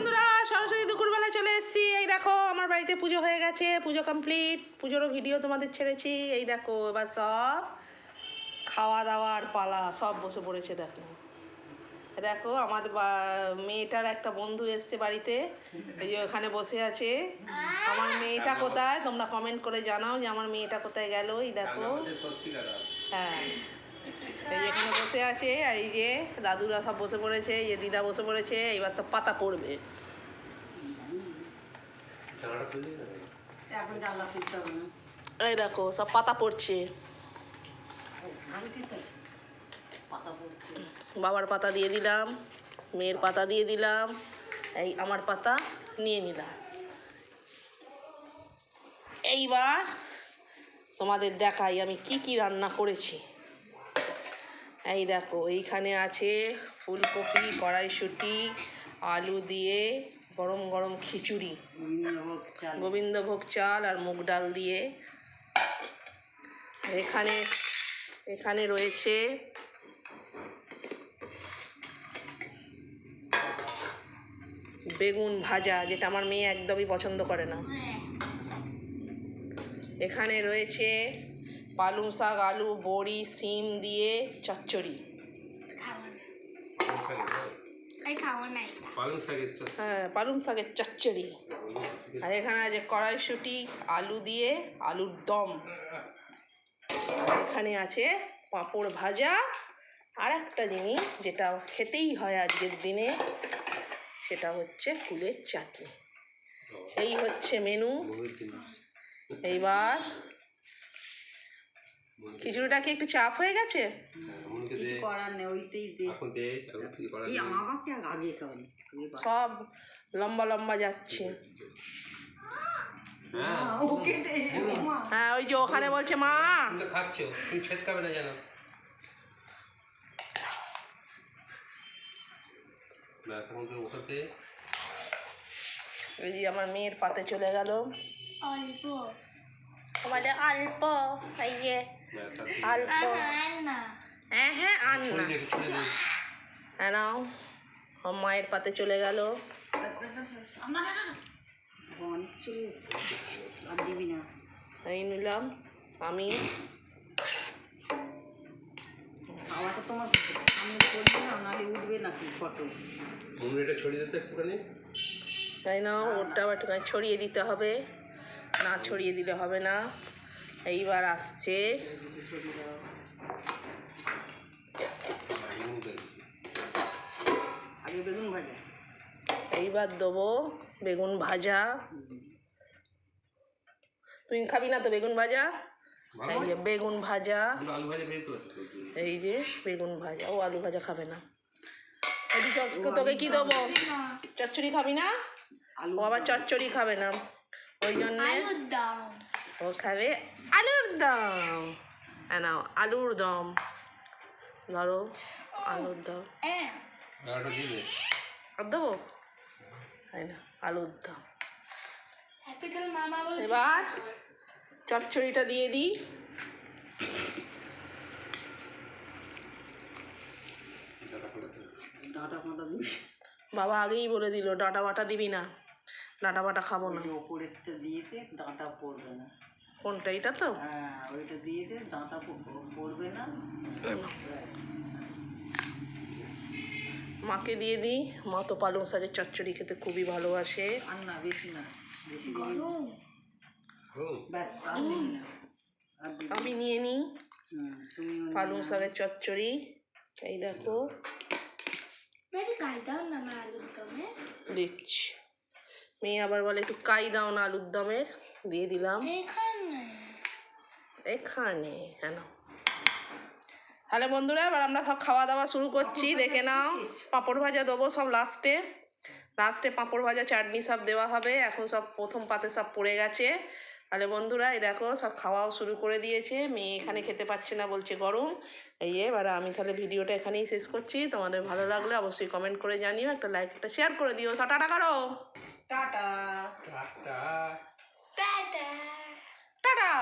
বন্ধুরা, সরস্বতী দুপুরবেলা চলে এসেছি। এই দেখো আমার বাড়িতে পুজো হয়ে গেছে, পুজো কমপ্লিট। পুজোরও ভিডিও তোমাদের ছেড়েছি। এই দেখো এবার সব খাওয়া দাওয়ার পালা, সব বসে পড়েছে। দেখো দেখো আমার মেয়েটার একটা বন্ধু এসছে বাড়িতে, এই যে ওখানে বসে আছে। আমার মেয়েটা কোথায় তোমরা কমেন্ট করে জানাও যে আমার মেয়েটা কোথায় গেল। এই দেখো, হ্যাঁ এই এখানে বসে আছে। আর এই যে দাদুরা সব বসে পড়েছে, এই যে দিদা বসে পড়েছে। এবার সব পাতা পড়বে। এই দেখো সব পাতা পড়ছে। বাবার পাতা দিয়ে দিলাম, মেয়ের পাতা দিয়ে দিলাম, এই আমার পাতা নিয়ে নিলাম। এইবার তোমাদের দেখাই আমি কি কি রান্না করেছি। এই দেখো এইখানে আছে ফুলকপি, কড়াইশুঁটি, আলু দিয়ে গরম গরম খিচুড়ি, গোবিন্দভোগ চাল আর মুগ ডাল দিয়ে। এখানে এখানে রয়েছে বেগুন ভাজা, যেটা আমার মেয়ে একদমই পছন্দ করে না। এখানে রয়েছে পালং শাক, আলু, বড়ি, সিম দিয়ে চচ্চড়ি। হ্যাঁ, পালং শাকের চচ্চড়ি। আর এখানে আছে কড়াইশুঁটি, আলু দিয়ে আলুর দম। এখানে আছে পাঁপড় ভাজা। আর একটা জিনিস যেটা খেতেই হয় আজকের দিনে, সেটা হচ্ছে কুলের চাটনি। এই হচ্ছে মেনু। এইবার খিচুড়িটা কি একটু চাপ হয়ে গেছে? সব লম্বা লম্বা যাচ্ছে। হ্যাঁ ওই যে ওখানে বলছে মা খাচ্ছো, তুমি ছেটকাবে না জানো। এই যে আমার মেয়ের পাতে চলে গেল অল্প, আমাদের অল্প, এই যে অল্প। হ্যাঁ হ্যাঁ আন না, হ্যাঁ নাও মায়ের পাতে চলে গেল। এই নিলাম আমি। তাই না, ওটা আবার ছড়িয়ে দিতে হবে, না ছড়িয়ে দিলে হবে না। এইবার আসছে বেগুন ভাজা। এইবার দেবো বেগুন ভাজা। তুই খাবি না তো বেগুন ভাজা? এই যে বেগুন ভাজা, এই যে বেগুন ভাজা। ও আলু ভাজা খাবে না। তোকে কি দেবো? চচ্চড়ি খাবি না? ও আবার চচ্চড়ি খাবে না, ওই জন্যে ও খাবে আলুর দম। হ্যাঁ নাও আলুর দম, ধরো আলুর দম। আর দেবো? তাই না, আলুর দম। এবার চচ্চড়িটা দিয়ে দিই। বাবা আগেই বলে দিল ডাঁটা বাটা দিবি না, ডাঁটা বাটা খাবো না। ওপরেরটা দিয়ে দে, ডাঁটা পড়বে না। কোনটা? এটা তো ওইটা দিয়ে দে, ডাঁটা পড়বে না। মাকে দিয়ে দিই, মা তো পালং শাকের চচ্চড়ি খেতে খুবই ভালোবাসে। আর না বেশি না, বেশি আমি নিয়ে নিই পালং শাকের চচ্চড়ি। এই দেখো দিচ্ছি। মেয়ে আবার বলে একটু কাই দাও না আলুর দমের, দিয়ে দিলাম এখানে। হ্যাঁ না, তাহলে বন্ধুরা এবার আমরা সব খাওয়া দাওয়া শুরু করছি। দেখে নাও, পাঁপড় ভাজা দেবো সব লাস্টে। লাস্টে পাঁপড় ভাজা, চাটনি সব দেওয়া হবে। এখন সব প্রথম পাতে সব পড়ে গেছে। তাহলে বন্ধুরা এই দেখো সব খাওয়াও শুরু করে দিয়েছে। মেয়ে এখানে খেতে পাচ্ছে না, বলছে গরম। এই এবার আমি তাহলে ভিডিওটা এখানেই শেষ করছি। তোমাদের ভালো লাগলে অবশ্যই কমেন্ট করে জানিও, একটা লাইক একটা শেয়ার করে দিও। টাটা করো, টাটা টাটা টাটা।